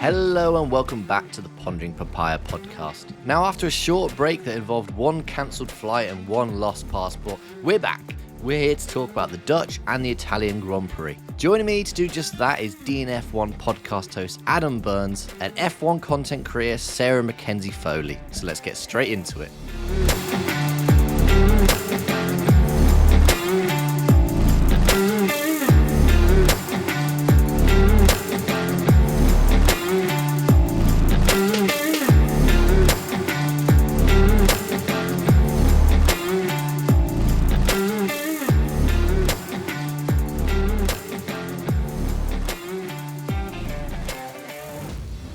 Hello and welcome back to the Pondering Papaya podcast. Now, after a short break that involved one cancelled flight and one lost passport, we're back. We're here to talk about the Dutch and the Italian Grand Prix. Joining me to do just that is DNF1 podcast host Adam Burns and F1 content creator Sarah McKenzie-Foley. So let's get straight into it.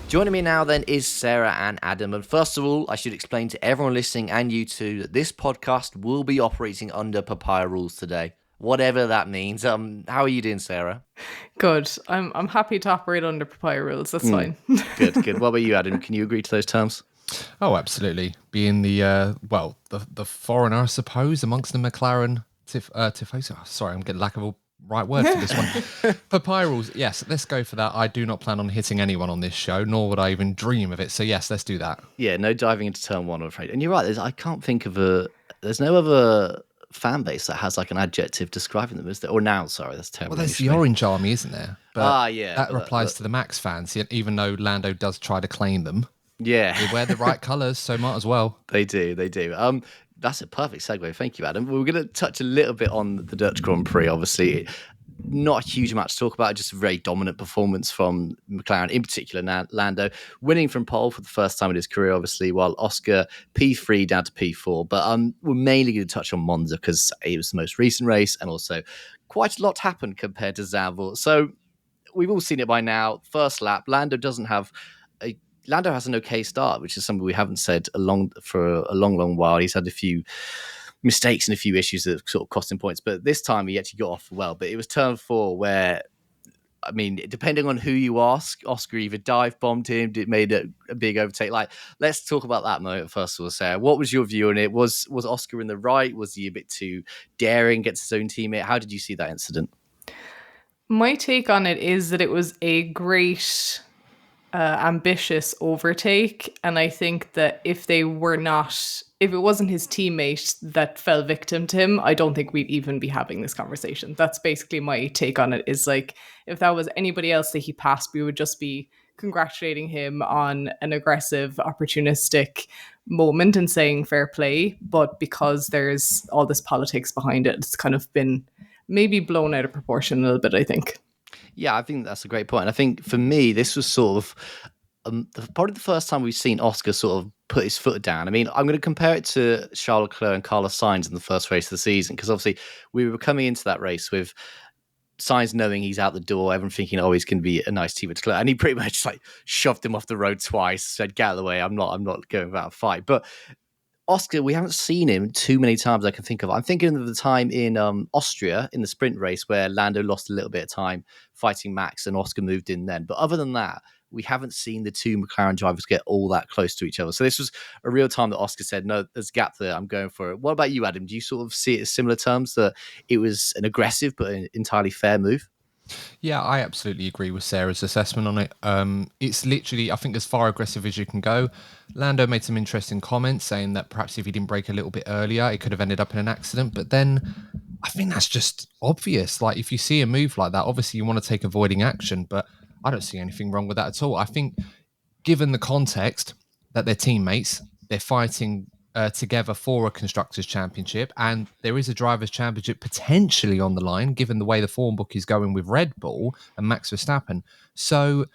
Joining me now then is Sarah and Adam. And first of all, I should explain to everyone listening and you too that this podcast will be operating under Papaya Rules today. Whatever that means. How are you doing, Sarah? Good. I'm happy to operate under Papaya Rules. That's fine. Good. What about you, Adam? Can you agree to those terms? Oh, absolutely. Being the foreigner, I suppose, amongst the McLaren tifosi. Sorry, I'm getting lack of a right word for this one. Papaya Rules, yes, let's go for that. I do not plan on hitting anyone on this show, nor would I even dream of it. So yes, let's do that. Yeah, no diving into turn one, I'm afraid. And you're right, I can't think of there's no other fan base that has like an adjective describing them, is there? Or noun, sorry, that's terrible. Well, there's the Orange Army, isn't there? But yeah. That applies to the Max fans, even though Lando does try to claim them. Yeah. They wear the right colours, so might as well. They do. That's a perfect segue. Thank you, Adam. We're going to touch a little bit on the Dutch Grand Prix, obviously. Not a huge amount to talk about, just a very dominant performance from McLaren, in particular Lando, winning from pole for the first time in his career, obviously, while Oscar P3 down to P4. But we're mainly going to touch on Monza because it was the most recent race and also quite a lot happened compared to Zandvoort. So we've all seen it by now. First lap, Lando has an okay start, which is something we haven't said for a long while. He's had a few mistakes and a few issues that sort of cost him points, but this time he actually got off well. But it was turn 4 where, I mean, depending on who you ask, Oscar either dive bombed him, made a big overtake. Like, let's talk about that moment first of all, Sarah. What was your view on it? Was Oscar in the right? Was he a bit too daring against his own teammate? How did you see that incident? My take on it is that it was a great ambitious overtake, and I think that if it wasn't his teammate that fell victim to him, I don't think we'd even be having this conversation. That's basically my take on it, is like, if that was anybody else that he passed, we would just be congratulating him on an aggressive, opportunistic moment and saying fair play. But because there's all this politics behind it, it's kind of been maybe blown out of proportion a little bit, I think. Yeah, I think that's a great point. I think for me, this was sort of probably the first time we've seen Oscar sort of put his foot down. I mean, I'm going to compare it to Charles Leclerc and Carlos Sainz in the first race of the season, because obviously we were coming into that race with Sainz knowing he's out the door, everyone thinking, oh, he's going to be a nice teammate to Leclerc, and he pretty much like shoved him off the road twice, said, get out of the way, I'm not going without a fight. But Oscar, we haven't seen him too many times I can think of. I'm thinking of the time in Austria in the sprint race where Lando lost a little bit of time fighting Max and Oscar moved in then. But other than that, we haven't seen the two McLaren drivers get all that close to each other. So this was a real time that Oscar said, no, there's a gap there, I'm going for it. What about you, Adam? Do you sort of see it as similar terms, that it was an aggressive but an entirely fair move? Yeah, I absolutely agree with Sarah's assessment on it. It's literally, I think, as far aggressive as you can go. Lando made some interesting comments saying that perhaps if he didn't brake a little bit earlier, it could have ended up in an accident. But then I think that's just obvious. Like, if you see a move like that, obviously you want to take avoiding action, but I don't see anything wrong with that at all. I think given the context that they're teammates, they're fighting together for a Constructors' Championship, and there is a Drivers' Championship potentially on the line, given the way the form book is going with Red Bull and Max Verstappen. So,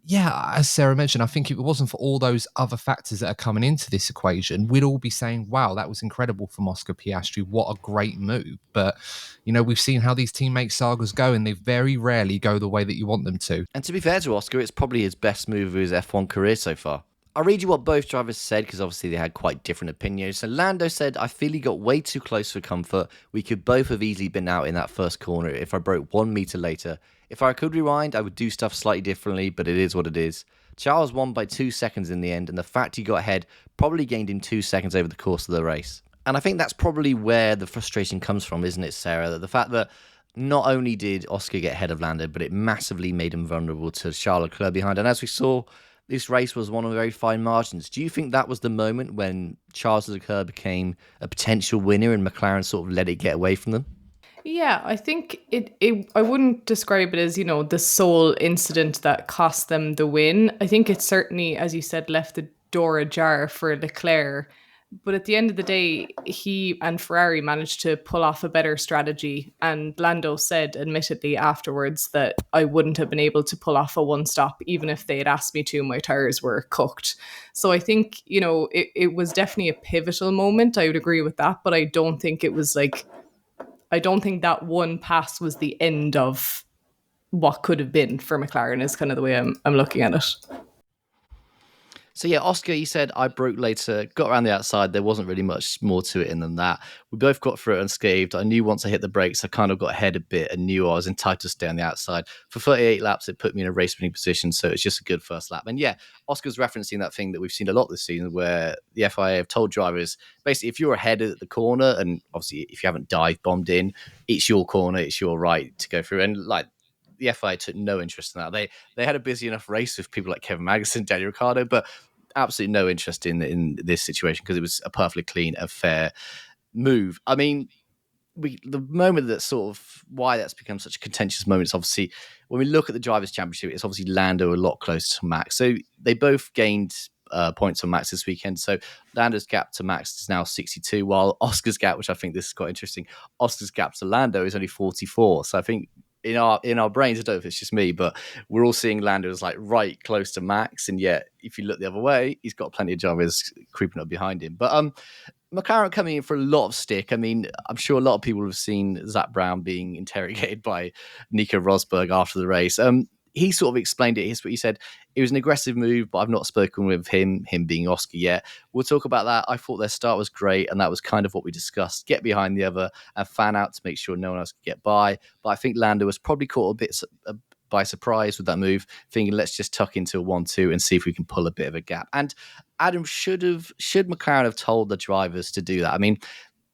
yeah, as Sarah mentioned, I think if it wasn't for all those other factors that are coming into this equation, we'd all be saying, wow, that was incredible from Oscar Piastri. What a great move. But, we've seen how these teammate sagas go, and they very rarely go the way that you want them to. And to be fair to Oscar, it's probably his best move of his F1 career so far. I'll read you what both drivers said, because obviously they had quite different opinions. So Lando said, I feel he got way too close for comfort. We could both have easily been out in that first corner if I broke 1 meter later. If I could rewind, I would do stuff slightly differently, but it is what it is. Charles won by 2 seconds in the end, and the fact he got ahead probably gained him 2 seconds over the course of the race. And I think that's probably where the frustration comes from, isn't it, Sarah? The fact that not only did Oscar get ahead of Lando, but it massively made him vulnerable to Charles Leclerc behind. And as we saw, this race was one of very fine margins. Do you think that was the moment when Charles Leclerc became a potential winner and McLaren sort of let it get away from them? Yeah, I think it I wouldn't describe it as, the sole incident that cost them the win. I think it certainly, as you said, left the door ajar for Leclerc. But at the end of the day, he and Ferrari managed to pull off a better strategy. And Lando said, admittedly, afterwards that I wouldn't have been able to pull off a one stop, even if they had asked me to. My tires were cooked. So I think, it was definitely a pivotal moment. I would agree with that. But I don't think it was I don't think that one pass was the end of what could have been for McLaren, is kind of the way I'm looking at it. So yeah, Oscar, he said, I broke later, got around the outside. There wasn't really much more to it than that. We both got through it unscathed. I knew once I hit the brakes, I kind of got ahead a bit and knew I was entitled to stay on the outside. For 38 laps, it put me in a race-winning position, so it's just a good first lap. And yeah, Oscar's referencing that thing that we've seen a lot this season where the FIA have told drivers, basically, if you're ahead at the corner, and obviously if you haven't dive-bombed in, it's your corner, it's your right to go through. And like, the FIA took no interest in that. They had a busy enough race with people like Kevin Magnussen, Daniel Ricciardo, but absolutely no interest in this situation because it was a perfectly clean and fair move. I mean, the moment that sort of why that's become such a contentious moment is obviously when we look at the Drivers' Championship, it's obviously Lando a lot closer to Max. So they both gained points on Max this weekend. So Lando's gap to Max is now 62, while Oscar's gap, which I think this is quite interesting, Oscar's gap to Lando is only 44. So I think in our brains, I don't know if it's just me, but we're all seeing Lando as like right close to Max, and yet if you look the other way, he's got plenty of drivers creeping up behind him. But McLaren coming in for a lot of stick. I mean, I'm sure a lot of people have seen Zach Brown being interrogated by Nico Rosberg after the race. He sort of explained it. He said it was an aggressive move, but I've not spoken with him being Oscar yet. We'll talk about that. I thought their start was great, and that was kind of what we discussed. Get behind the other and fan out to make sure no one else could get by. But I think Lando was probably caught a bit by surprise with that move, thinking let's just tuck into a 1-2 and see if we can pull a bit of a gap. And Adam, should McLaren have told the drivers to do that? I mean,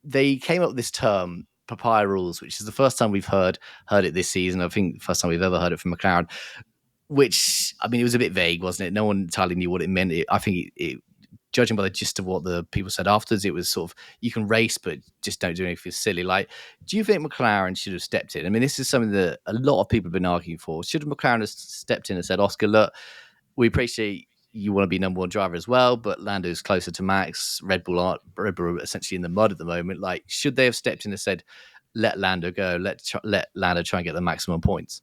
they came up with this term, Papaya Rules, which is the first time we've heard it this season. I think the first time we've ever heard it from McLaren, which, I mean, it was a bit vague, wasn't it? No one entirely knew what it meant. I think it judging by the gist of what the people said afterwards, it was sort of, you can race, but just don't do anything silly. Like, do you think McLaren should have stepped in? I mean, this is something that a lot of people have been arguing for. Should McLaren have stepped in and said, Oscar, look, we appreciate you want to be number one driver as well, but Lando's closer to Max. Red Bull are essentially in the mud at the moment. Like, should they have stepped in and said, let Lando go, let Lando try and get the maximum points?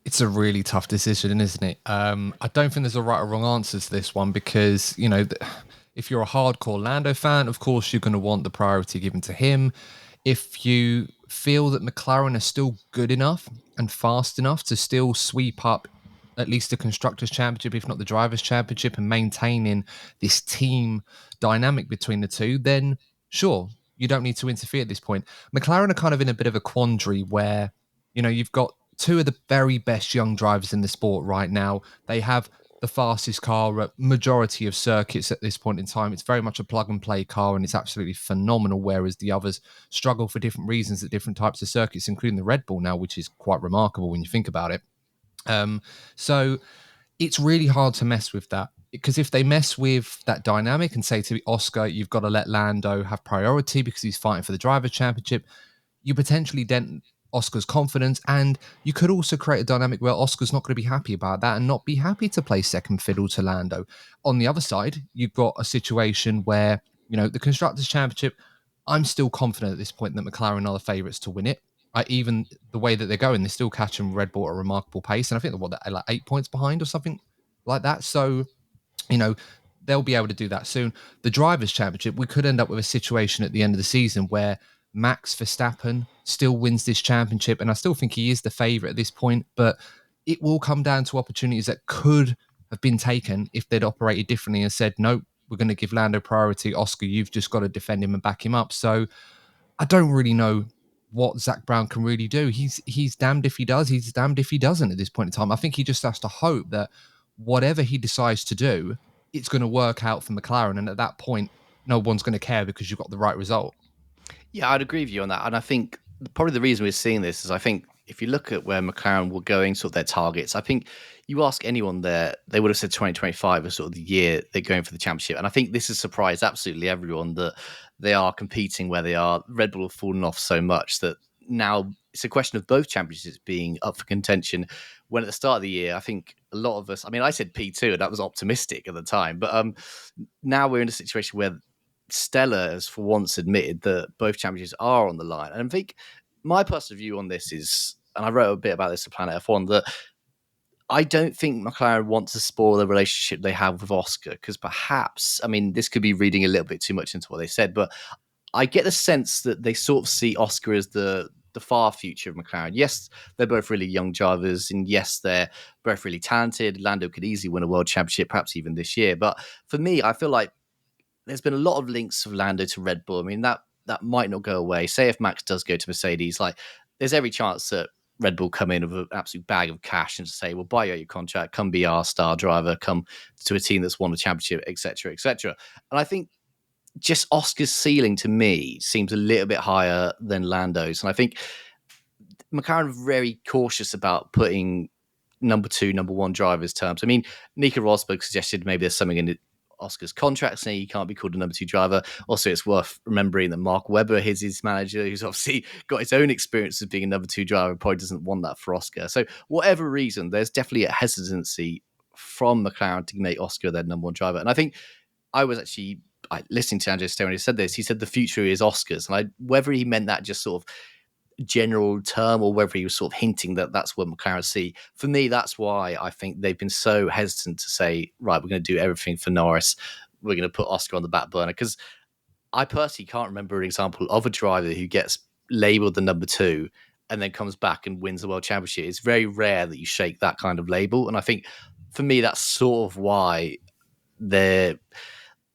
It's a really tough decision, isn't it? I don't think there's a right or wrong answer to this one because, if you're a hardcore Lando fan, of course, you're going to want the priority given to him. If you feel that McLaren are still good enough and fast enough to still sweep up at least the Constructors' Championship, if not the Drivers' Championship, and maintaining this team dynamic between the two, then sure, you don't need to interfere at this point. McLaren are kind of in a bit of a quandary where, you've got two of the very best young drivers in the sport right now. They have the fastest car at majority of circuits at this point in time. It's very much a plug and play car and it's absolutely phenomenal, whereas the others struggle for different reasons at different types of circuits, including the Red Bull now, which is quite remarkable when you think about it. So it's really hard to mess with that, because if they mess with that dynamic and say to Oscar, you've got to let Lando have priority because he's fighting for the Drivers' Championship, you potentially dent Oscar's confidence, and you could also create a dynamic where Oscar's not going to be happy about that and not be happy to play second fiddle to Lando. On the other side, you've got a situation where, the Constructors' Championship, I'm still confident at this point that McLaren are the favourites to win it. Even the way that they're going, they're still catching Red Bull at a remarkable pace, and I think they're like 8 points behind or something like that. So, they'll be able to do that soon. The Drivers' Championship, we could end up with a situation at the end of the season where Max Verstappen still wins this championship, and I still think he is the favourite at this point, but it will come down to opportunities that could have been taken if they'd operated differently and said, no, we're going to give Lando priority. Oscar, you've just got to defend him and back him up. So I don't really know what Zach Brown can really do. He's damned if he does, he's damned if he doesn't at this point in time. I think he just has to hope that whatever he decides to do, it's going to work out for McLaren, and at that point, no one's going to care because you've got the right result. Yeah, I'd agree with you on that. And I think probably the reason we're seeing this is I think if you look at where McLaren were going, sort of their targets, I think you ask anyone there, they would have said 2025 was sort of the year they're going for the championship. And I think this has surprised absolutely everyone that they are competing where they are. Red Bull have fallen off so much that now it's a question of both championships being up for contention. When at the start of the year, I think a lot of us, I mean, I said P2 and that was optimistic at the time, but now we're in a situation where Stella has for once admitted that both championships are on the line. And I think my personal view on this is, and I wrote a bit about this at Planet F1, that I don't think McLaren want to spoil the relationship they have with Oscar, because perhaps, I mean, this could be reading a little bit too much into what they said, but I get the sense that they sort of see Oscar as the far future of McLaren. Yes, they're both really young drivers, and yes, they're both really talented. Lando could easily win a world championship, perhaps even this year. But for me, I feel like there's been a lot of links of Lando to Red Bull. I mean, that might not go away. Say if Max does go to Mercedes, like there's every chance that Red Bull come in with an absolute bag of cash and say, "We'll buy you out your contract. Come be our star driver. Come to a team that's won a championship, etc., etc." And I think just Oscar's ceiling to me seems a little bit higher than Lando's, and I think McLaren are very cautious about putting number two, number one drivers terms. I mean, Nico Rosberg suggested maybe there's something in Oscar's contract saying he can't be called a number two driver. Also, it's worth remembering that Mark Webber is his manager, who's obviously got his own experience of being a number two driver, probably doesn't want that for Oscar. So whatever reason, there's definitely a hesitancy from McLaren to make Oscar their number one driver. And I think I was actually listening to Andrew Stone when he said this. He said the future is Oscar's. And whether he meant that just sort of general term or whether he was sort of hinting that that's what McLaren see. For me, that's why I think they've been so hesitant to say, right, we're going to do everything for Norris. We're going to put Oscar on the back burner. Because I personally can't remember an example of a driver who gets labelled the number two and then comes back and wins the world championship. It's very rare that you shake that kind of label. And I think for me, that's sort of why they're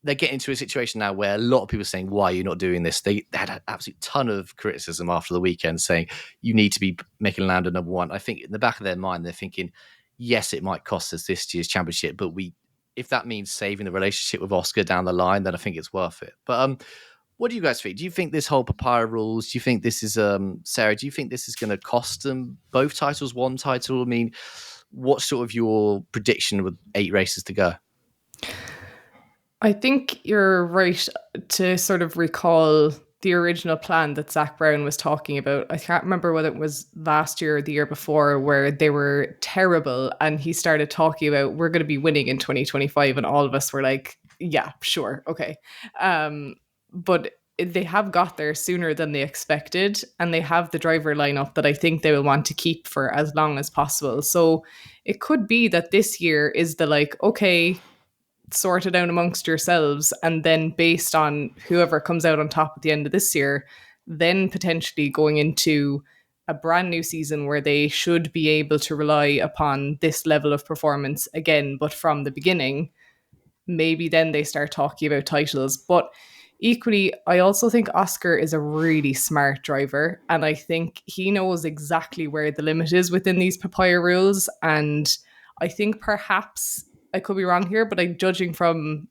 getting into a situation now where a lot of people are saying, why are you not doing this? They had an absolute ton of criticism after the weekend saying you need to be making Lando number one. I think in the back of their mind, they're thinking, yes, it might cost us this year's championship, but if that means saving the relationship with Oscar down the line, then I think it's worth it. But what do you guys think? Do you think this whole Papaya Rules, do you think this is, Sarah, do you think this is going to cost them both titles, one title? I mean, what's sort of your prediction with 8 races to go? I think you're right to sort of recall the original plan that Zach Brown was talking about. I can't remember whether it was last year or the year before, where they were terrible and he started talking about we're going to be winning in 2025, and all of us were like, yeah, sure, okay. But they have got there sooner than they expected, and they have the driver lineup that I think they will want to keep for as long as possible. So it could be that this year is the like, okay, sort it out amongst yourselves, and then based on whoever comes out on top at the end of this year, then potentially going into a brand new season where they should be able to rely upon this level of performance again, but from the beginning, maybe then they start talking about titles. But equally, I also think Oscar is a really smart driver, and I think he knows exactly where the limit is within these Papaya rules. And I think perhaps, I could be wrong here, but I'm judging from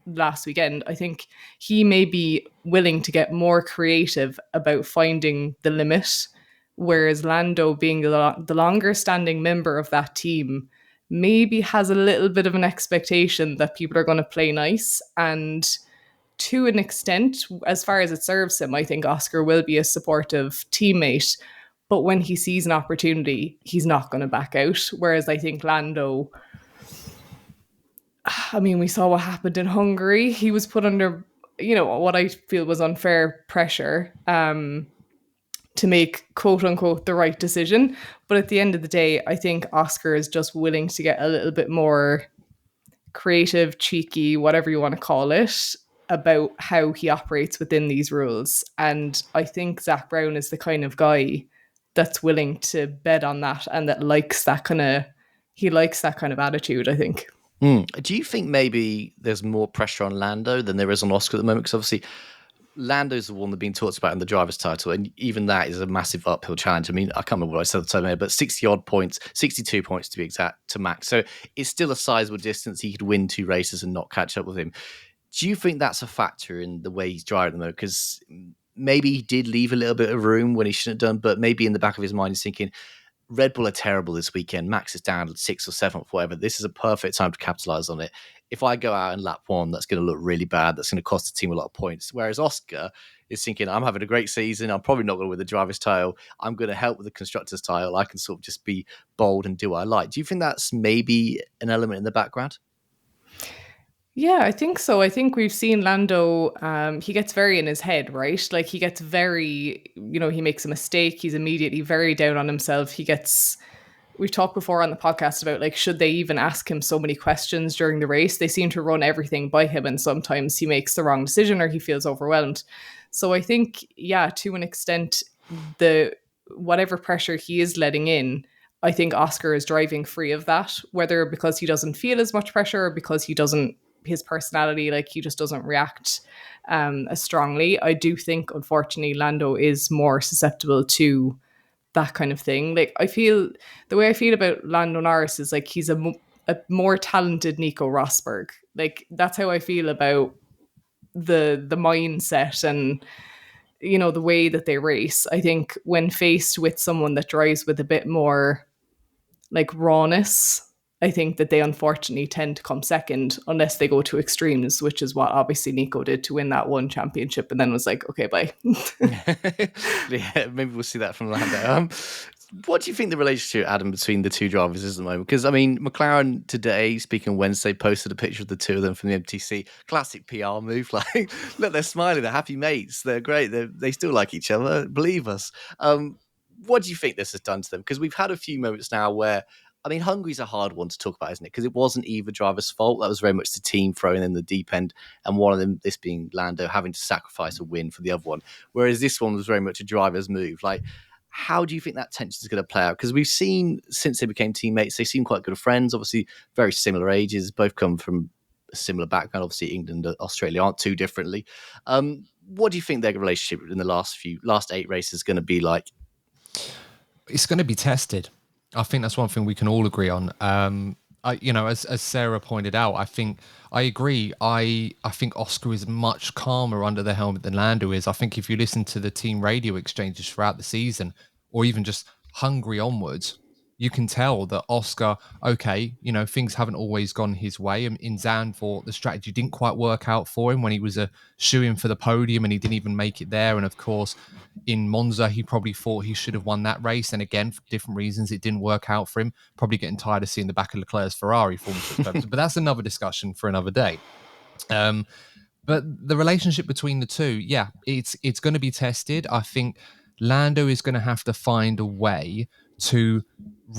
last weekend, I think he may be willing to get more creative about finding the limit, whereas Lando, being the longer standing member of that team, maybe has a little bit of an expectation that people are going to play nice. And to an extent, as far as it serves him, I think Oscar will be a supportive teammate. But when he sees an opportunity, he's not going to back out. Whereas I think Lando, I mean, we saw what happened in Hungary. He was put under, what I feel was unfair pressure to make, quote unquote, the right decision. But at the end of the day, I think Oscar is just willing to get a little bit more creative, cheeky, whatever you want to call it, about how he operates within these rules. And I think Zach Brown is the kind of guy that's willing to bet on that, and that likes that kind of attitude, I think. Do you think maybe there's more pressure on Lando than there is on Oscar at the moment? Because obviously Lando's the one that's been talked about in the driver's title, and even that is a massive uphill challenge. I mean, I can't remember what I said at the time there, but 60-odd points, 62 points to be exact, to Max. So it's still a sizable distance. He could win 2 races and not catch up with him. Do you think that's a factor in the way he's driving at the moment? Because maybe he did leave a little bit of room when he shouldn't have done, but maybe in the back of his mind he's thinking, Red Bull are terrible this weekend. Max is down at 6th or 7th, whatever. This is a perfect time to capitalize on it. If I go out in lap 1, that's going to look really bad. That's going to cost the team a lot of points. Whereas Oscar is thinking, I'm having a great season. I'm probably not going to win the driver's title. I'm going to help with the constructor's title. I can sort of just be bold and do what I like. Do you think that's maybe an element in the background? Yeah, I think so. I think we've seen Lando, he gets very in his head, right? Like he gets very, he makes a mistake. He's immediately very down on himself. We've talked before on the podcast about like, should they even ask him so many questions during the race? They seem to run everything by him, and sometimes he makes the wrong decision or he feels overwhelmed. So I think, yeah, to an extent, whatever pressure he is letting in, I think Oscar is driving free of that, whether because he doesn't feel as much pressure or because his personality, like he just doesn't react as strongly. I do think, unfortunately, Lando is more susceptible to that kind of thing. Like the way I feel about Lando Norris is like he's a more talented Nico Rosberg. Like that's how I feel about the mindset and the way that they race. I think when faced with someone that drives with a bit more like rawness, I think that they unfortunately tend to come second unless they go to extremes, which is what obviously Nico did to win that one championship and then was like, okay, bye. Yeah, maybe we'll see that from Lando. What do you think the relationship, Adam, between the two drivers is at the moment? Because, I mean, McLaren today, speaking Wednesday, posted a picture of the two of them from the MTC. Classic PR move. Like, look, they're smiling. They're happy mates. They're great. They still like each other. Believe us. What do you think this has done to them? Because we've had a few moments now where, I mean, Hungary's a hard one to talk about, isn't it? Because it wasn't either driver's fault. That was very much the team throwing in the deep end, and one of them, this being Lando, having to sacrifice a win for the other one. Whereas this one was very much a driver's move. Like, how do you think that tension is going to play out? Because we've seen, since they became teammates, they seem quite good friends. Obviously, very similar ages, both come from a similar background. Obviously, England and Australia aren't too differently. What do you think their relationship in the last 8 races is going to be like? It's going to be tested. I think that's one thing we can all agree on. As Sarah pointed out, I agree. I think Oscar is much calmer under the helmet than Lando is. I think if you listen to the team radio exchanges throughout the season, or even just Hungary onwards, you can tell that Oscar, things haven't always gone his way. In Zandvoort, the strategy didn't quite work out for him when he was a shoo-in for the podium and he didn't even make it there. And of course, in Monza, he probably thought he should have won that race. And again, for different reasons, it didn't work out for him. Probably getting tired of seeing the back of Leclerc's Ferrari for purposes. But that's another discussion for another day. But the relationship between the two, yeah, it's going to be tested. I think Lando is going to have to find a way to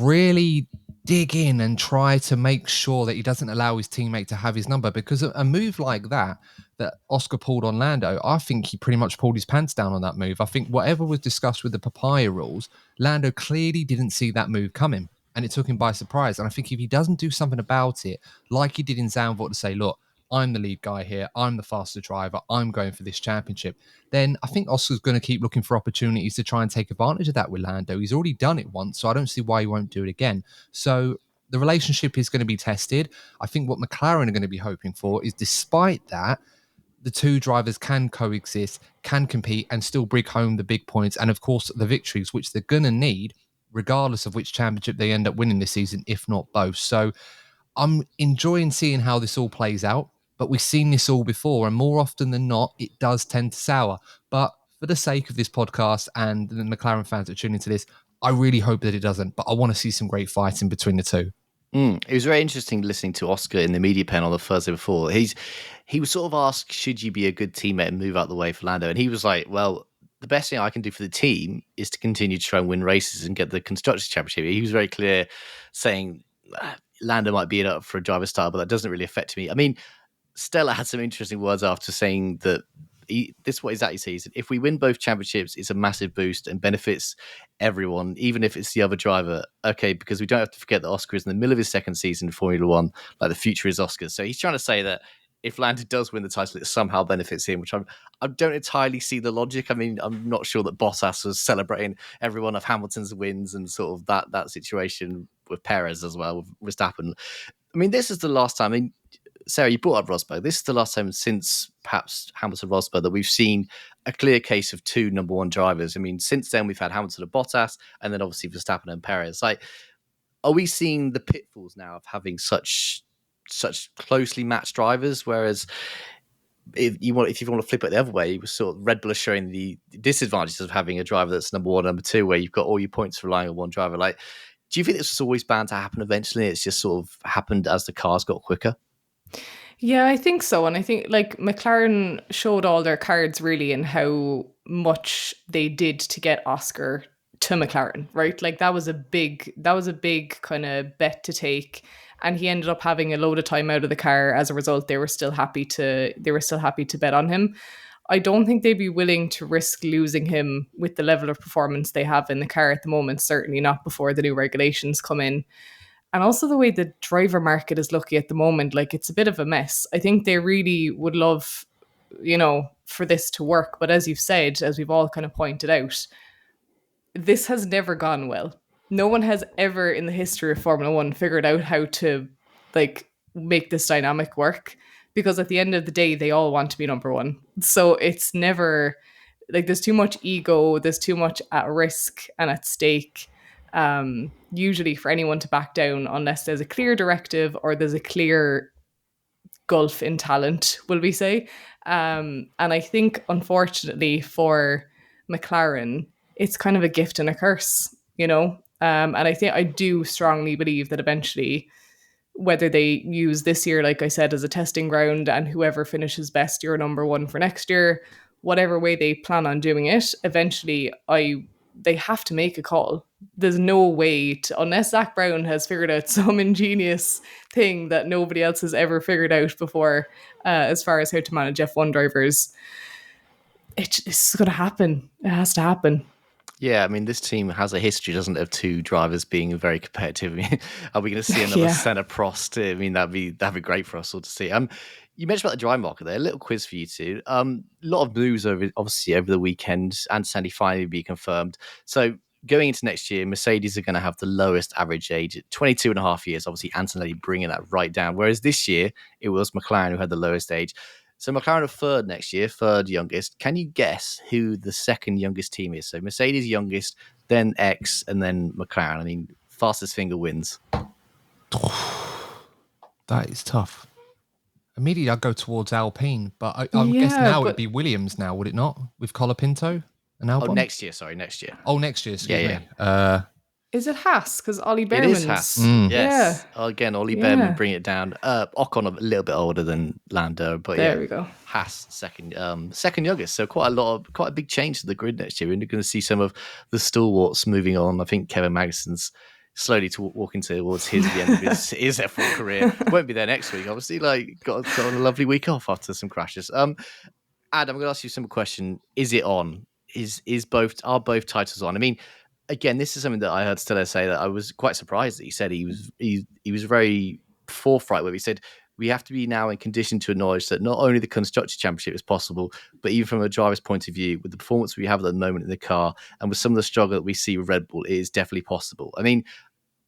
really dig in and try to make sure that he doesn't allow his teammate to have his number, because a move like that Oscar pulled on Lando, I think he pretty much pulled his pants down on that move. I think whatever was discussed with the Papaya rules, Lando clearly didn't see that move coming and it took him by surprise. And I think if he doesn't do something about it, like he did in Zandvoort, to say, look, I'm the lead guy here, I'm the faster driver, I'm going for this championship, then I think Oscar's going to keep looking for opportunities to try and take advantage of that with Lando. He's already done it once, so I don't see why he won't do it again. So the relationship is going to be tested. I think what McLaren are going to be hoping for is, despite that, the two drivers can coexist, can compete, and still bring home the big points and, of course, the victories, which they're going to need, regardless of which championship they end up winning this season, if not both. So I'm enjoying seeing how this all plays out, but we've seen this all before, and more often than not, it does tend to sour. But for the sake of this podcast and the McLaren fans that tune into this, I really hope that it doesn't, but I want to see some great fighting between the two. It was very interesting listening to Oscar in the media panel the Thursday before. He was sort of asked, should you be a good teammate and move out the way for Lando? And he was like, well, the best thing I can do for the team is to continue to try and win races and get the Constructors' Championship. He was very clear, saying Lando might be up for a driver's title, but that doesn't really affect me. I mean, Stella had some interesting words after saying that this is what exactly he says. If we win both championships, it's a massive boost and benefits everyone, even if it's the other driver. Okay, because we don't have to forget that Oscar is in the middle of his second season in Formula One. Like, the future is Oscar. So he's trying to say that if Lando does win the title, it somehow benefits him, which I don't entirely see the logic. I mean, I'm not sure that Bottas was celebrating every one of Hamilton's wins and sort of that situation with Perez as well, with Verstappen. I mean, this is the last time. I mean, Sarah, you brought up Rosberg. This is the last time since perhaps Hamilton Rosberg that we've seen a clear case of two number one drivers. I mean, since then we've had Hamilton and Bottas, and then obviously Verstappen and Perez. Like, are we seeing the pitfalls now of having such closely matched drivers? Whereas if you want to flip it the other way, sort of Red Bull is showing the disadvantages of having a driver that's number one, number two, where you've got all your points relying on one driver. Like, do you think this was always bound to happen eventually? It's just sort of happened as the cars got quicker. Yeah, I think so. And I think like McLaren showed all their cards really in how much they did to get Oscar to McLaren, right? Like that was a big kind of bet to take. And he ended up having a load of time out of the car as a result. They were still happy to bet on him. I don't think they'd be willing to risk losing him with the level of performance they have in the car at the moment, certainly not before the new regulations come in. And also the way the driver market is looking at the moment, like it's a bit of a mess. I think they really would love, for this to work. But as you've said, as we've all kind of pointed out, this has never gone well. No one has ever in the history of Formula One figured out how to like make this dynamic work, because at the end of the day, they all want to be number one. So it's never like there's too much ego, there's too much at risk and at stake. Usually for anyone to back down unless there's a clear directive or there's a clear gulf in talent, will we say. And I think, unfortunately, for McLaren, it's kind of a gift and a curse, And I do strongly believe that eventually, whether they use this year, like I said, as a testing ground and whoever finishes best, you're number one for next year, whatever way they plan on doing it, eventually they have to make a call. There's no way to, unless Zach Brown has figured out some ingenious thing that nobody else has ever figured out before, as far as how to manage F1 drivers, it's going to happen. It has to happen. Yeah, I mean, this team has a history, doesn't it, of two drivers being very competitive. I mean, are we going to see another Senna Prost? I mean, that'd be great for us all to see. You mentioned about the dry market there. A little quiz for you two. A lot of news over the weekend, and Sandy finally be confirmed. So going into next year, Mercedes are going to have the lowest average age at 22 and a half years. Obviously, Antonelli bringing that right down. Whereas this year, it was McLaren who had the lowest age. So McLaren are third next year, third youngest. Can you guess who the second youngest team is? So Mercedes youngest, then X, and then McLaren. I mean, fastest finger wins. That is tough. Immediately I'd go towards Alpine, but I'm guessing now it'd be Williams now, would it not? With Colapinto and Albon? Oh, next year. Sorry, next year. Oh, next year, excuse me. Is it Haas? Because Ollie Behrman's... It is Haas, yes. Yeah. Again, Ollie Behrman bring it down. Ocon a little bit older than Lando, but there we go. Haas second youngest. So quite a big change to the grid next year. We're going to see some of the stalwarts moving on. I think Kevin Magnussen's slowly walking towards the end of his F1 career. Won't be there next week, obviously. Like got a lovely week off after some crashes. Adam, I'm going to ask you a simple question: is it on? Are both titles on? I mean, again, this is something that I heard Stella say that I was quite surprised that he said. He was very forthright where he said we have to be now in condition to acknowledge that not only the Constructors' Championship is possible, but even from a driver's point of view, with the performance we have at the moment in the car and with some of the struggle that we see with Red Bull, it is definitely possible. I mean,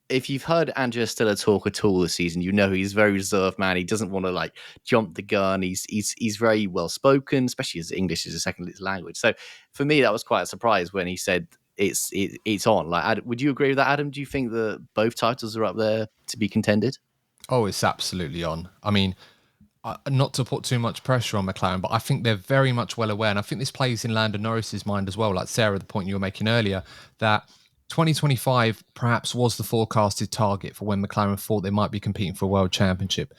if you've heard Andrea Stella talk at all this season, you know he's a very reserved man. He doesn't want to like jump the gun. He's very well spoken, especially as English is a second language. So for me, that was quite a surprise when he said it's on. Like, would you agree with that, Adam? Do you think that both titles are up there to be contended? Oh, it's absolutely on. I mean, not to put too much pressure on McLaren, but I think they're very much well aware, and I think this plays in Lando Norris's mind as well. Like Sarah, the point you were making earlier, that 2025 perhaps was the forecasted target for when McLaren thought they might be competing for a world championship.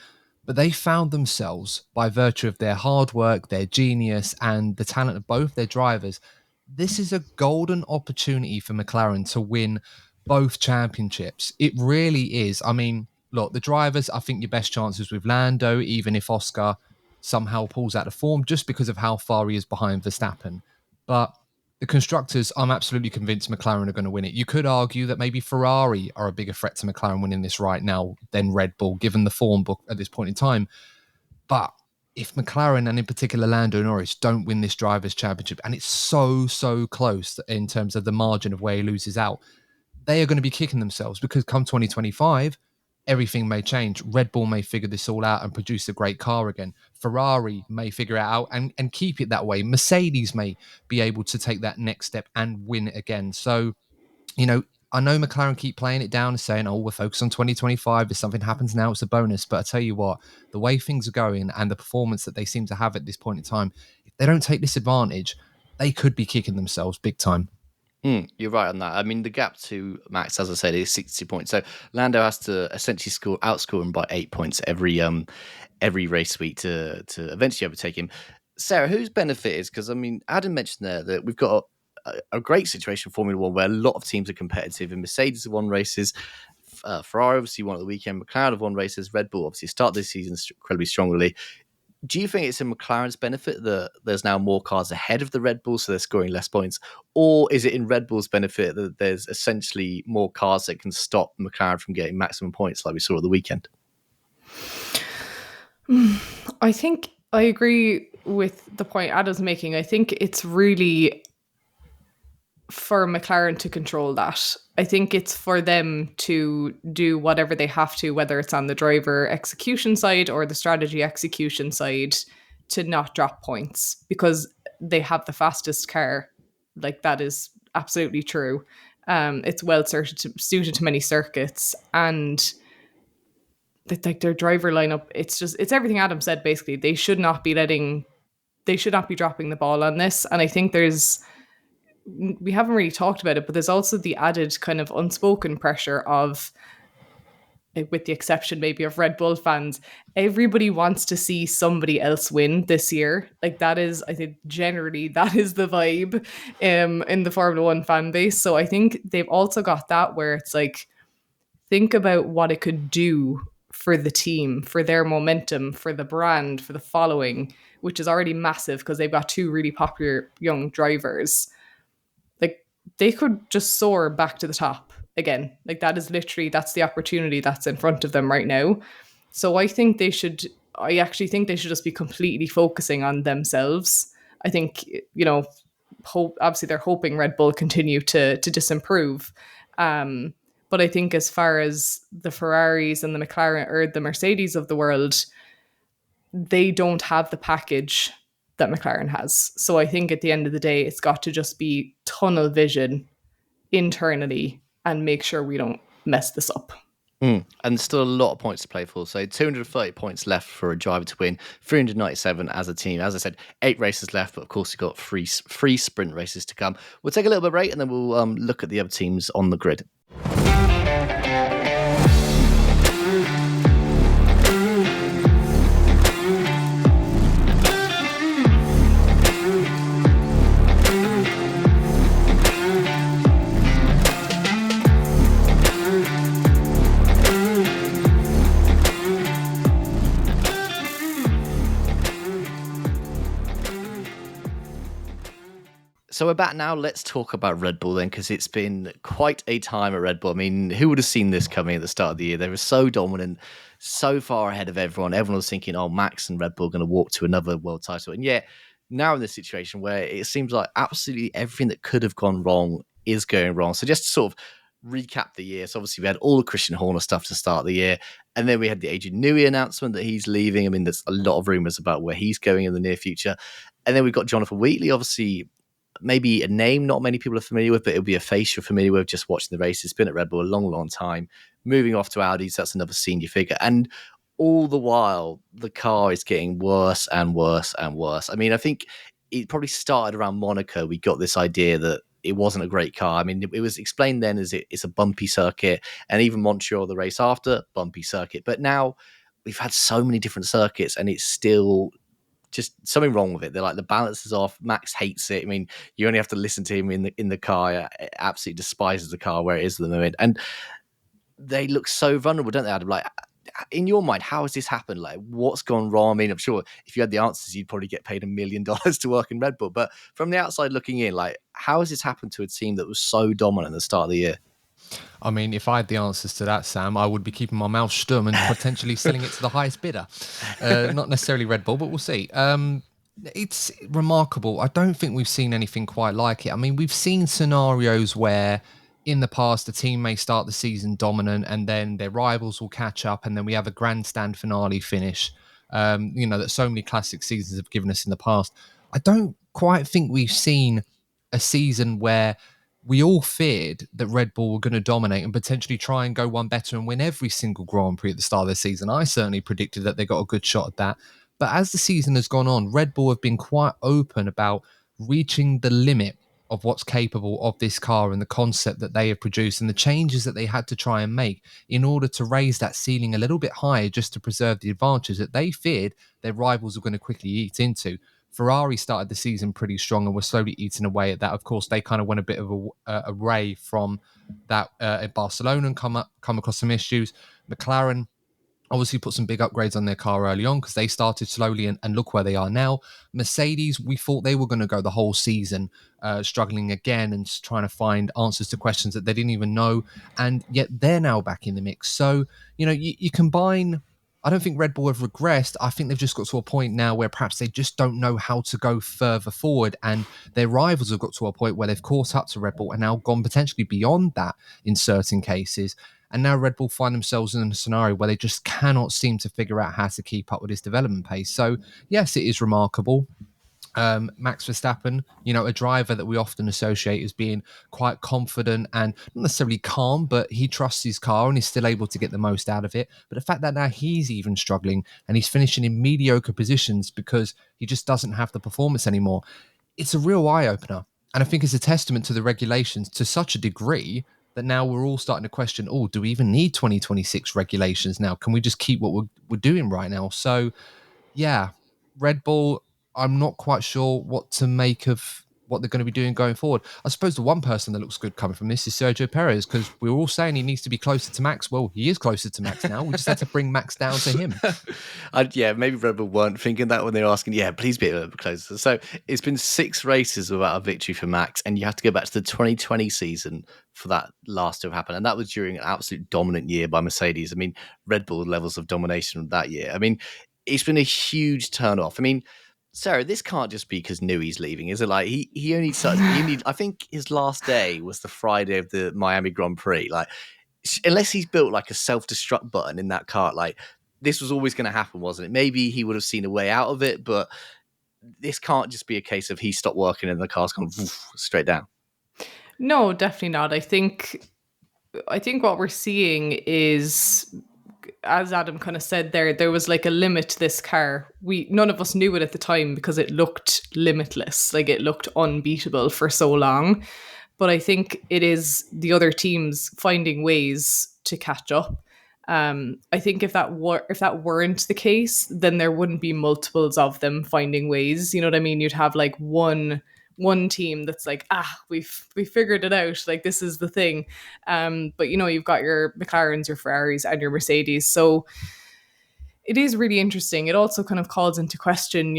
But they found themselves, by virtue of their hard work, their genius, and the talent of both their drivers, this is a golden opportunity for McLaren to win both championships. It really is. I mean, look, the drivers, I think your best chances with Lando, even if Oscar somehow pulls out of form, just because of how far he is behind Verstappen. But the constructors, I'm absolutely convinced McLaren are going to win it. You could argue that maybe Ferrari are a bigger threat to McLaren winning this right now than Red Bull, given the form book at this point in time. But if McLaren, and in particular Lando Norris, don't win this Drivers' Championship, and it's so close in terms of the margin of where he loses out, they are going to be kicking themselves, because come 2025, everything may change. Red Bull may figure this all out and produce a great car again. Ferrari may figure it out and keep it that way. Mercedes may be able to take that next step and win it again. So, I know McLaren keep playing it down and saying, oh, we're focused on 2025. If something happens now, it's a bonus. But I tell you what, the way things are going and the performance that they seem to have at this point in time, if they don't take this advantage, they could be kicking themselves big time. You're right on that. I mean, the gap to Max, as I said, is 60 points. So Lando has to essentially outscore him by 8 points every race week to eventually overtake him. Sarah, whose benefit is? Because I mean, Adam mentioned there that we've got a great situation in Formula One where a lot of teams are competitive, and Mercedes have won races. Ferrari obviously won at the weekend. McLaren have won races. Red Bull obviously started this season incredibly strongly. Do you think it's in McLaren's benefit that there's now more cars ahead of the Red Bull, so they're scoring less points? Or is it in Red Bull's benefit that there's essentially more cars that can stop McLaren from getting maximum points like we saw at the weekend? I think I agree with the point Adam's making. I think it's really for McLaren to control that. I think it's for them to do whatever they have to, whether it's on the driver execution side or the strategy execution side, to not drop points because they have the fastest car. Like, that is absolutely true. It's well suited to many circuits, and like their driver lineup, it's everything Adam said. Basically, they should not be dropping the ball on this. And I think we haven't really talked about it, but there's also the added kind of unspoken pressure of, with the exception maybe of Red Bull fans, everybody wants to see somebody else win this year. Like, that is, I think, generally that is the vibe in the Formula One fan base. So I think they've also got that where it's like, think about what it could do for the team, for their momentum, for the brand, for the following, which is already massive because they've got two really popular young drivers. Like, they could just soar back to the top again. Like, that's the opportunity that's in front of them right now. So I actually think they should just be completely focusing on themselves. I think, obviously they're hoping Red Bull continue to disimprove. But I think as far as the Ferraris and the McLaren or the Mercedes of the world, they don't have the package that McLaren has. So I think at the end of the day, it's got to just be tunnel vision internally and make sure we don't mess this up. And there's still a lot of points to play for. So 230 points left for a driver to win, 397 as a team. As I said, 8 races left, but of course you've got three sprint races to come. We'll take a little bit of break and then we'll look at the other teams on the grid. So we're back now. Let's talk about Red Bull then, because it's been quite a time at Red Bull. I mean, who would have seen this coming at the start of the year? They were so dominant, so far ahead of everyone. Everyone was thinking, oh, Max and Red Bull are going to walk to another world title. And yet, now in this situation where it seems like absolutely everything that could have gone wrong is going wrong. So just to sort of recap the year. So obviously we had all the Christian Horner stuff to start the year. And then we had the Adrian Newey announcement that he's leaving. I mean, there's a lot of rumours about where he's going in the near future. And then we've got Jonathan Wheatley, obviously maybe a name not many people are familiar with, but it'll be a face you're familiar with just watching the race. It's been at Red Bull a long, long time. Moving off to Audi, so that's another senior figure. And all the while, the car is getting worse and worse and worse. I mean, I think it probably started around Monaco. We got this idea that it wasn't a great car. I mean, it was explained then as it's a bumpy circuit, and even Montreal, the race after, bumpy circuit. But now we've had so many different circuits, and it's still just something wrong with it. They're like, the balance is off. Max hates it. I mean, you only have to listen to him in the car. Absolutely despises the car where it is at the moment. And they look so vulnerable, don't they, Adam? Like, in your mind, how has this happened? Like, what's gone wrong? I mean, I'm sure if you had the answers, you'd probably get paid $1 million to work in Red Bull. But from the outside looking in, like, how has this happened to a team that was so dominant at the start of the year? I mean, if I had the answers to that, Sam, I would be keeping my mouth stum and potentially selling it to the highest bidder. Not necessarily Red Bull, but we'll see. It's remarkable. I don't think we've seen anything quite like it. I mean, we've seen scenarios where in the past, a team may start the season dominant and then their rivals will catch up and then we have a grandstand finale finish, that so many classic seasons have given us in the past. I don't quite think we've seen a season where we all feared that Red Bull were going to dominate and potentially try and go one better and win every single Grand Prix at the start of the season. I certainly predicted that they got a good shot at that. But as the season has gone on, Red Bull have been quite open about reaching the limit of what's capable of this car and the concept that they have produced and the changes that they had to try and make in order to raise that ceiling a little bit higher just to preserve the advantages that they feared their rivals were going to quickly eat into. Ferrari started the season pretty strong and were slowly eating away at that. Of course, they kind of went a bit of a ray from that at Barcelona and come across some issues. McLaren obviously put some big upgrades on their car early on because they started slowly and look where they are now. Mercedes, we thought they were going to go the whole season struggling again and trying to find answers to questions that they didn't even know. And yet they're now back in the mix. So, you combine... I don't think Red Bull have regressed. I think they've just got to a point now where perhaps they just don't know how to go further forward. And their rivals have got to a point where they've caught up to Red Bull and now gone potentially beyond that in certain cases. And now Red Bull find themselves in a scenario where they just cannot seem to figure out how to keep up with this development pace. So, yes, it is remarkable. Max Verstappen, a driver that we often associate as being quite confident and not necessarily calm, but he trusts his car and is still able to get the most out of it. But the fact that now he's even struggling and he's finishing in mediocre positions because he just doesn't have the performance anymore, it's a real eye-opener. And I think it's a testament to the regulations to such a degree that now we're all starting to question, do we even need 2026 regulations now? Can we just keep what we're doing right now? So, yeah, Red Bull, I'm not quite sure what to make of what they're going to be doing going forward. I suppose the one person that looks good coming from this is Sergio Perez, because we were all saying he needs to be closer to Max. Well, he is closer to Max now. We just had to bring Max down to him. Maybe Red Bull weren't thinking that when they were asking, please be a little bit closer. So it's been 6 races without a victory for Max, and you have to go back to the 2020 season for that last to have happened. And that was during an absolute dominant year by Mercedes. I mean, Red Bull levels of domination that year. I mean, it's been a huge turn off. I mean, Sarah, this can't just be because Newey's leaving, is it? Like he only started. I think his last day was the Friday of the Miami Grand Prix. Like, unless he's built like a self-destruct button in that car, like this was always going to happen, wasn't it? Maybe he would have seen a way out of it, but this can't just be a case of he stopped working and the car's gone straight down. No, definitely not. I think what we're seeing is, as Adam kind of said there was like a limit to this car. None of us knew it at the time because it looked limitless, like it looked unbeatable for so long. But I think it is the other teams finding ways to catch up. I think if that weren't the case, then there wouldn't be multiples of them finding ways. You know what I mean? You'd have like one team that's like, we figured it out, like this is the thing. But you've got your McLarens, your Ferraris, and your Mercedes. So it is really interesting. It also kind of calls into question,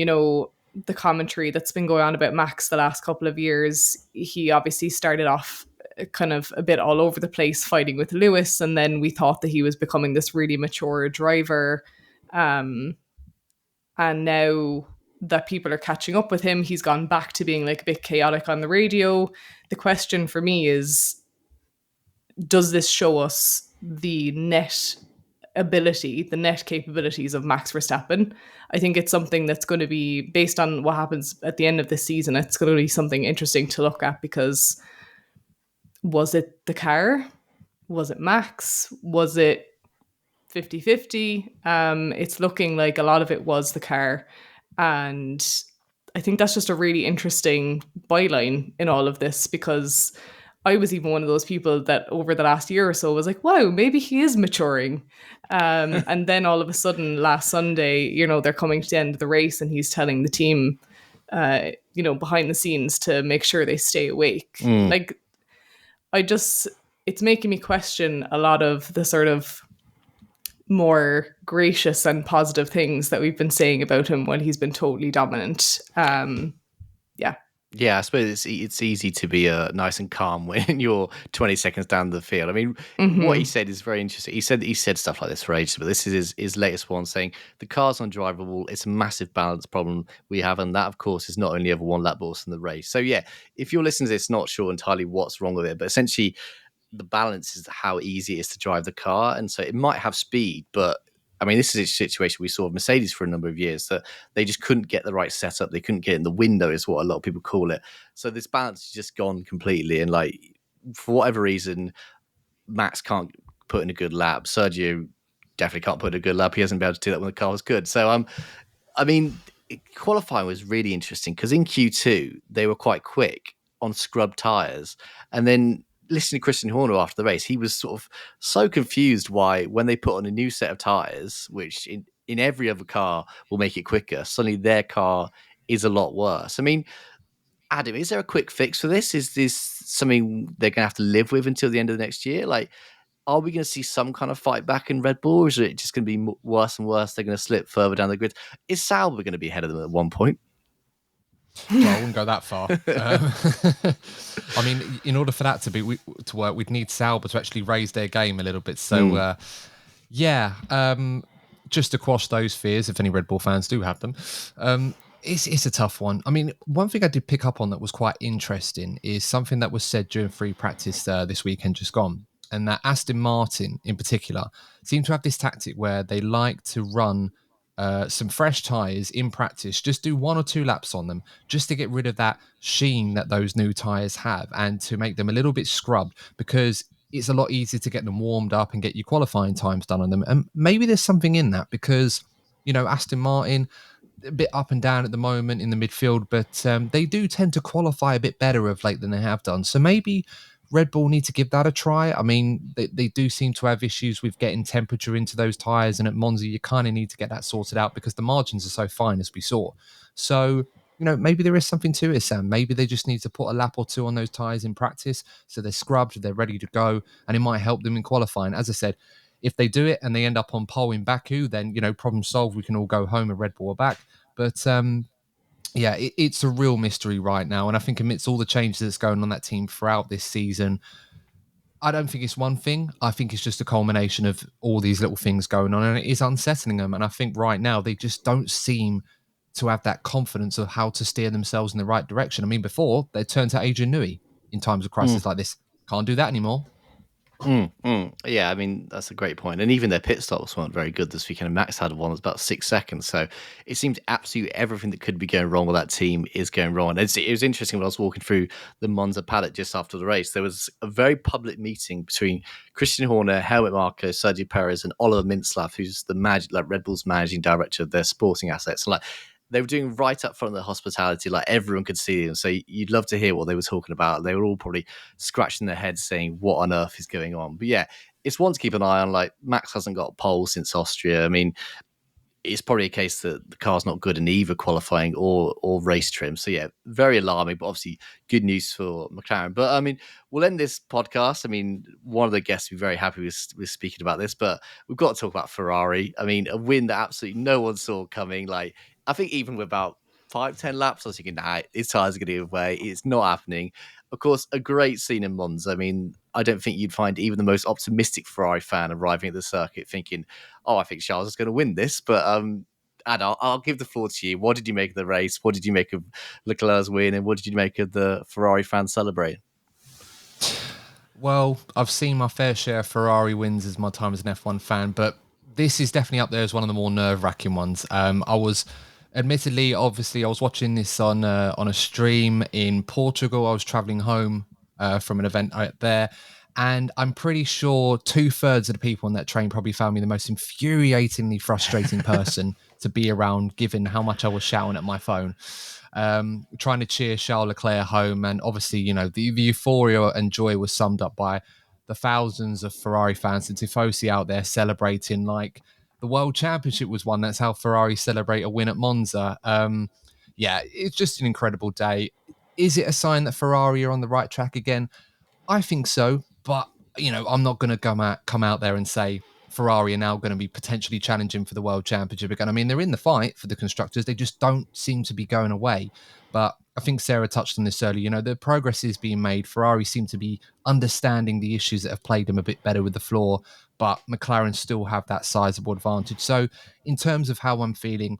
the commentary that's been going on about Max the last couple of years. He obviously started off kind of a bit all over the place fighting with Lewis, and then we thought that he was becoming this really mature driver. And now that people are catching up with him, he's gone back to being like a bit chaotic on the radio. The question for me is, does this show us the net ability, the net capabilities of Max Verstappen? I think it's something that's going to be, based on what happens at the end of this season, it's going to be something interesting to look at, because was it the car? Was it Max? Was it 50-50? It's looking like a lot of it was the car. And I think that's just a really interesting byline in all of this, because I was even one of those people that over the last year or so was like, wow, maybe he is maturing. And then all of a sudden last Sunday, they're coming to the end of the race and he's telling the team, behind the scenes to make sure they stay awake. Like, it's making me question a lot of the sort of more gracious and positive things that we've been saying about him when he's been totally dominant. Yeah, I suppose it's easy to be nice and calm when you're 20 seconds down the field. I mean, what he said is very interesting. He said stuff like this for ages, but this is his latest one, saying the car's undrivable. It's a massive balance problem we have, and that, of course, is not only over one lap, but also in the race. So, yeah, if you're listening to this, not sure entirely what's wrong with it, but essentially, the balance is how easy it is to drive the car. And so it might have speed, but I mean, this is a situation we saw with Mercedes for a number of years that they just couldn't get the right setup. They couldn't get in the window, is what a lot of people call it. So this balance has just gone completely. And like, for whatever reason, Max can't put in a good lap. Sergio definitely can't put in a good lap. He hasn't been able to do that when the car was good. So, I mean, qualifying was really interesting because in Q2 they were quite quick on scrub tires, and then listening to Christian Horner after the race, he was sort of so confused why when they put on a new set of tires, which in every other car will make it quicker, suddenly their car is a lot worse. I mean, Adam, is there a quick fix for this? Is this something they're going to have to live with until the end of the next year? Like, are we going to see some kind of fight back in Red Bull, or is it just going to be worse and worse? They're going to slip further down the grid. Is Sauber going to be ahead of them at one point? Well, I wouldn't go that far. I mean, in order for that to work, we'd need Sauber to actually raise their game a little bit. So, just to quash those fears, if any Red Bull fans do have them, it's a tough one. I mean, one thing I did pick up on that was quite interesting is something that was said during free practice this weekend just gone, and that Aston Martin in particular seem to have this tactic where they like to run some fresh tyres in practice, just do 1 or 2 laps on them, just to get rid of that sheen that those new tyres have and to make them a little bit scrubbed, because it's a lot easier to get them warmed up and get your qualifying times done on them. And maybe there's something in that because, Aston Martin, a bit up and down at the moment in the midfield, but they do tend to qualify a bit better of late than they have done. So maybe Red Bull need to give that a try. I mean, they do seem to have issues with getting temperature into those tyres, and at Monza you kind of need to get that sorted out because the margins are so fine, as we saw. So, maybe there is something to it, Sam. Maybe they just need to put a lap or 2 on those tyres in practice so they're scrubbed, they're ready to go, and it might help them in qualifying. As I said, if they do it and they end up on pole in Baku, then, problem solved. We can all go home and Red Bull are back. But it's a real mystery right now. And I think amidst all the changes that's going on that team throughout this season, I don't think it's one thing. I think it's just a culmination of all these little things going on, and it is unsettling them. And I think right now they just don't seem to have that confidence of how to steer themselves in the right direction. I mean, before they turned to Adrian Newey in times of crisis like this. Can't do that anymore. Yeah, I mean, that's a great point. And even their pit stops weren't very good this weekend. Max had one that was about 6 seconds. So it seems absolutely everything that could be going wrong with that team is going wrong. And it was interesting when I was walking through the Monza paddock just after the race. There was a very public meeting between Christian Horner, Helmut Marko, Sergio Perez, and Oliver Mintzlaff, who's the Red Bull's managing director of their sporting assets. And they were doing right up front of the hospitality, like everyone could see them. So you'd love to hear what they were talking about. They were all probably scratching their heads saying, what on earth is going on? But yeah, it's one to keep an eye on. Like, Max hasn't got a pole since Austria. I mean, it's probably a case that the car's not good in either qualifying or race trim. So yeah, very alarming, but obviously good news for McLaren. But I mean, we'll end this podcast. I mean, one of the guests will be very happy with speaking about this, but we've got to talk about Ferrari. I mean, a win that absolutely no one saw coming. Like, I think even with about 5-10 laps, I was thinking, nah, his tires are going to give way. It's not happening. Of course, a great scene in Monza. I mean, I don't think you'd find even the most optimistic Ferrari fan arriving at the circuit thinking, oh, I think Charles is going to win this. But Ad, I'll give the floor to you. What did you make of the race? What did you make of Leclerc's win? And what did you make of the Ferrari fans celebrating? Well, I've seen my fair share of Ferrari wins as my time as an F1 fan, but this is definitely up there as one of the more nerve-wracking ones. Admittedly, obviously, I was watching this on a stream in Portugal. I was traveling home from an event out there, and I'm pretty sure 2/3 of the people on that train probably found me the most infuriatingly frustrating person to be around, given how much I was shouting at my phone, trying to cheer Charles Leclerc home. And obviously, the euphoria and joy was summed up by the thousands of Ferrari fans and Tifosi out there celebrating like the World Championship was won. That's how Ferrari celebrate a win at Monza. It's just an incredible day. Is it a sign that Ferrari are on the right track again? I think so, but I'm not going to come out there and say Ferrari are now going to be potentially challenging for the World Championship again. I mean, they're in the fight for the constructors. They just don't seem to be going away. But I think Sarah touched on this earlier. The progress is being made. Ferrari seem to be understanding the issues that have plagued them a bit better with the floor, but McLaren still have that sizable advantage. So in terms of how I'm feeling,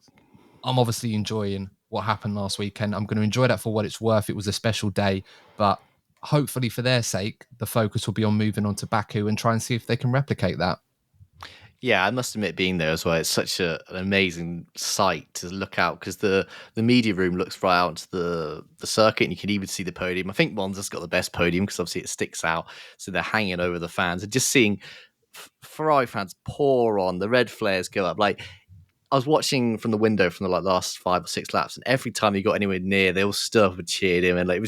I'm obviously enjoying what happened last weekend. I'm going to enjoy that for what it's worth. It was a special day, but hopefully for their sake, the focus will be on moving on to Baku and try and see if they can replicate that. Yeah, I must admit, being there as well, it's such an amazing sight to look out, because the media room looks right out into the circuit, and you can even see the podium. I think Monza's got the best podium because obviously it sticks out, so they're hanging over the fans, and just seeing Ferrari fans pour on, the red flares go up. Like, I was watching from the window from the last 5 or 6 laps, and every time he got anywhere near, they all stood up and cheered him, and like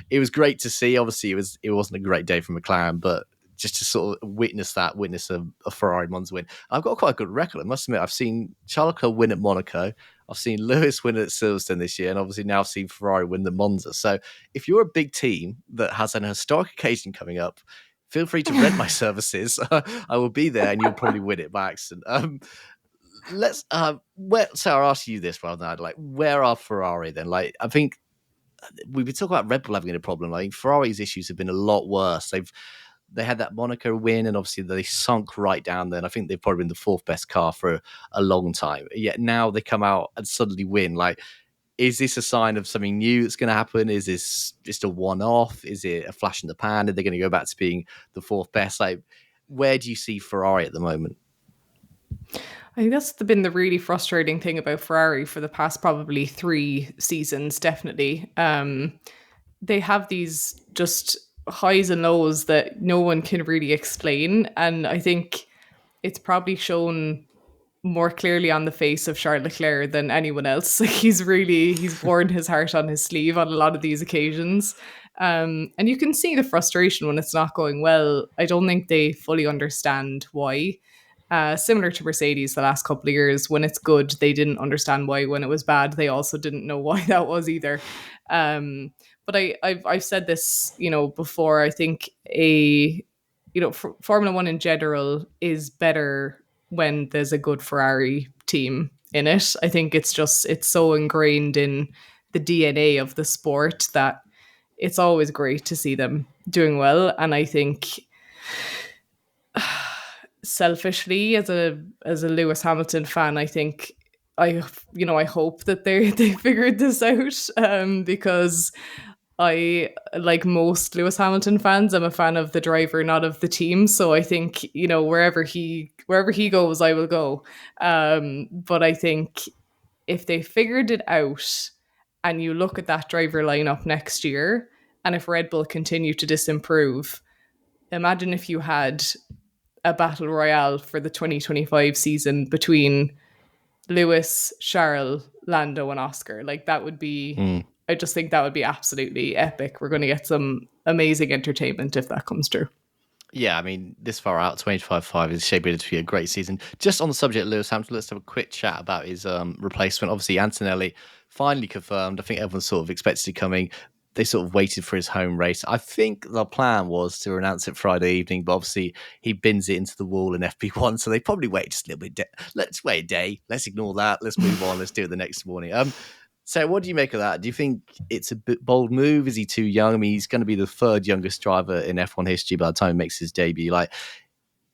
it was great to see. Obviously, it wasn't a great day for McLaren, but just to sort of witness a Ferrari Monza win. And I've got quite a good record, I must admit. I've seen Charles Leclerc win at Monaco, I've seen Lewis win at Silverstone this year, and obviously now I've seen Ferrari win the Monza. So if you're a big team that has an historic occasion coming up, feel free to rent my services. I will be there, and you'll probably win it by accident. Let's Sarah, I'll ask you this rather than like, where are Ferrari then? Like, I think we've been talking about Red Bull having a problem. Like, Ferrari's issues have been a lot worse. They had that Monaco win, and obviously they sunk right down there. And I think they've probably been the 4th best car for a long time. Yet now they come out and suddenly win. Like, is this a sign of something new that's going to happen? Is this just a one-off? Is it a flash in the pan? Are they going to go back to being the 4th best? Like, where do you see Ferrari at the moment? I think that's been the really frustrating thing about Ferrari for the past probably 3 seasons, definitely. They have these just highs and lows that no one can really explain. And I think it's probably shown more clearly on the face of Charles Leclerc than anyone else. Like, he's worn his heart on his sleeve on a lot of these occasions. And you can see the frustration when it's not going well. I don't think they fully understand why. Similar to Mercedes the last couple of years, when it's good, they didn't understand why. When it was bad, they also didn't know why that was either. But I've said this, before. I think Formula One in general is better when there's a good Ferrari team in it. I think it's so ingrained in the DNA of the sport that it's always great to see them doing well. And I think, selfishly, as a Lewis Hamilton fan, I think I hope that they figured this out, because I, like most Lewis Hamilton fans, I'm a fan of the driver, not of the team. So I think, wherever he goes, I will go. But I think if they figured it out, and you look at that driver lineup next year, and if Red Bull continue to disimprove, imagine if you had a battle royale for the 2025 season between Lewis, Charles, Lando, and Oscar. Like, that would be, I just think that would be absolutely epic. We're going to get some amazing entertainment if that comes true. Yeah, I mean, this far out, 25-5 is shaping to be a great season. Just on the subject of Lewis Hamilton, let's have a quick chat about his replacement. Obviously, Antonelli finally confirmed. I think everyone sort of expected it coming. They sort of waited for his home race. I think the plan was to announce it Friday evening, but obviously he bins it into the wall in FP1, so they probably wait just a little bit. Let's wait a day. Let's ignore that. Let's move on. Let's do it the next morning. So what do you make of that? Do you think it's a bit bold move? Is he too young? I mean, he's going to be the 3rd youngest driver in F1 history by the time he makes his debut. Like,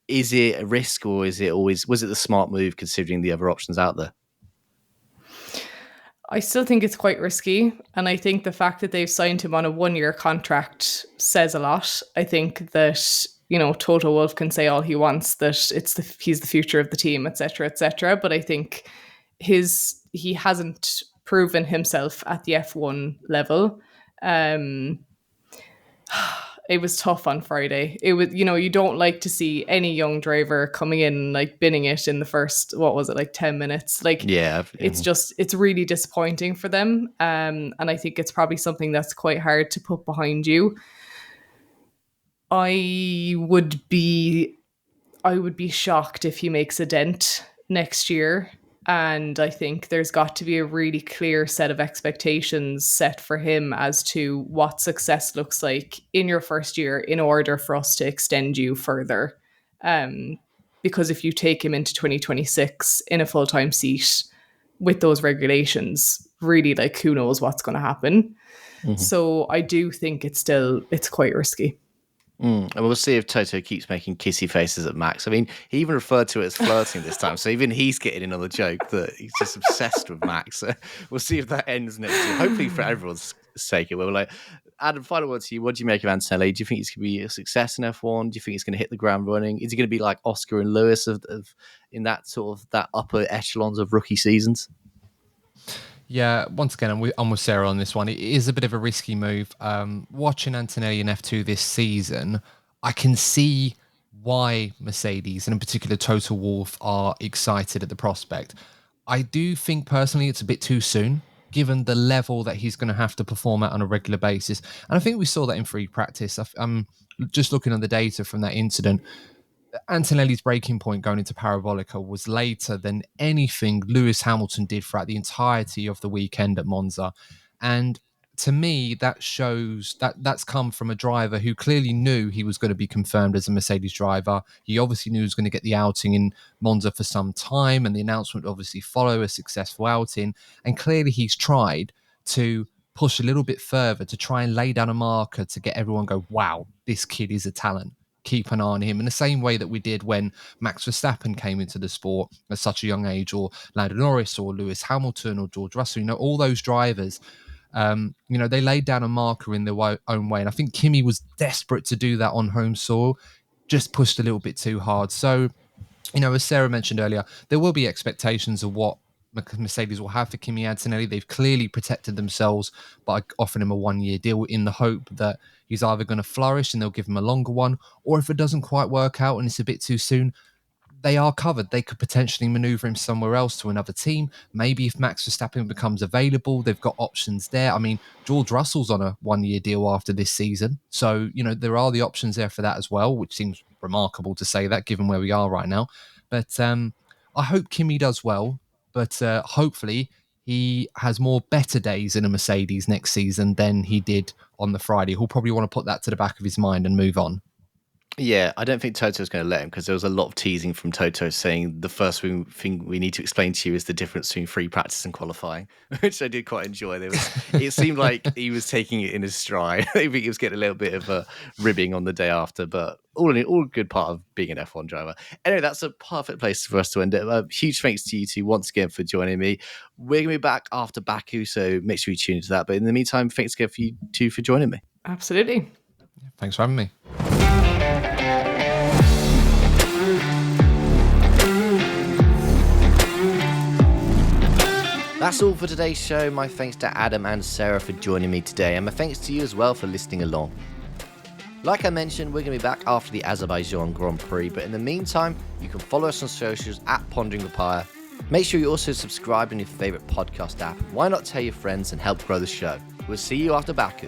is it a risk, or was it the smart move considering the other options out there? I still think it's quite risky. And I think the fact that they've signed him on a 1-year contract says a lot. I think that, Toto Wolff can say all he wants, that he's the future of the team, etc., etc. But I think he hasn't proven himself at the F1 level. It was tough on Friday. It was, you don't like to see any young driver coming in, like, binning it in the first, 10 minutes. Like, yeah. It's really disappointing for them. And I think it's probably something that's quite hard to put behind you. I would be shocked if he makes a dent next year. And I think there's got to be a really clear set of expectations set for him as to what success looks like in your first year in order for us to extend you further. Because if you take him into 2026 in a full-time seat with those regulations, really, like, who knows what's going to happen. Mm-hmm. So I do think it's quite risky. And we'll see if Toto keeps making kissy faces at Max. I mean, he even referred to it as flirting this time. So even he's getting in on the joke that he's just obsessed with Max. So we'll see if that ends next year. Hopefully for everyone's sake, it will. Like, Adam, final word to you. What do you make of Antonelli? Do you think he's going to be a success in F1? Do you think he's going to hit the ground running? Is he going to be like Oscar and Lewis of in that sort of that upper echelons of rookie seasons? Yeah, once again, I'm with Sarah on this one. It is a bit of a risky move. Watching Antonelli in F2 this season, I can see why Mercedes, and in particular Toto Wolff, are excited at the prospect. I do think personally it's a bit too soon, given the level that he's going to have to perform at on a regular basis. And I think we saw that in free practice. I'm just looking at the data from that incident. Antonelli's breaking point going into Parabolica was later than anything Lewis Hamilton did throughout the entirety of the weekend at Monza. And to me, that shows that's come from a driver who clearly knew he was going to be confirmed as a Mercedes driver. He obviously knew he was going to get the outing in Monza for some time, and the announcement would obviously follow a successful outing. And clearly he's tried to push a little bit further to try and lay down a marker to get everyone go, wow, this kid is a talent. Keep an eye on him in the same way that we did when Max Verstappen came into the sport at such a young age, or Lando Norris or Lewis Hamilton or George Russell. All those drivers, they laid down a marker in their own way. And I think Kimi was desperate to do that on home soil, just pushed a little bit too hard. So, as Sarah mentioned earlier, there will be expectations of what Mercedes will have for Kimi Antonelli. They've clearly protected themselves by offering him a 1-year deal in the hope that he's either going to flourish and they'll give him a longer one, or if it doesn't quite work out and it's a bit too soon, they are covered. They could potentially maneuver him somewhere else to another team. Maybe if Max Verstappen becomes available, they've got options there. I mean, George Russell's on a 1-year deal after this season. So, there are the options there for that as well, which seems remarkable to say that given where we are right now. But I hope Kimi does well. But hopefully he has more better days in a Mercedes next season than he did on the Friday. He'll probably want to put that to the back of his mind and move on. Yeah, I don't think Toto's going to let him, because there was a lot of teasing from Toto saying the first thing we need to explain to you is the difference between free practice and qualifying, which I did quite enjoy. It seemed like he was taking it in his stride. I think he was getting a little bit of a ribbing on the day after, but all a good part of being an F1 driver. Anyway, that's a perfect place for us to end it. Huge thanks to you two once again for joining me. We're going to be back after Baku, so make sure you tune into that. But in the meantime, thanks again for you two for joining me. Absolutely. Thanks for having me. That's all for today's show. My thanks to Adam and Sarah for joining me today, and my thanks to you as well for listening along. Like I mentioned, we're going to be back after the Azerbaijan Grand Prix, but in the meantime, you can follow us on socials at Pondering Papaya. Make sure you also subscribe on your favourite podcast app. Why not tell your friends and help grow the show? We'll see you after Baku.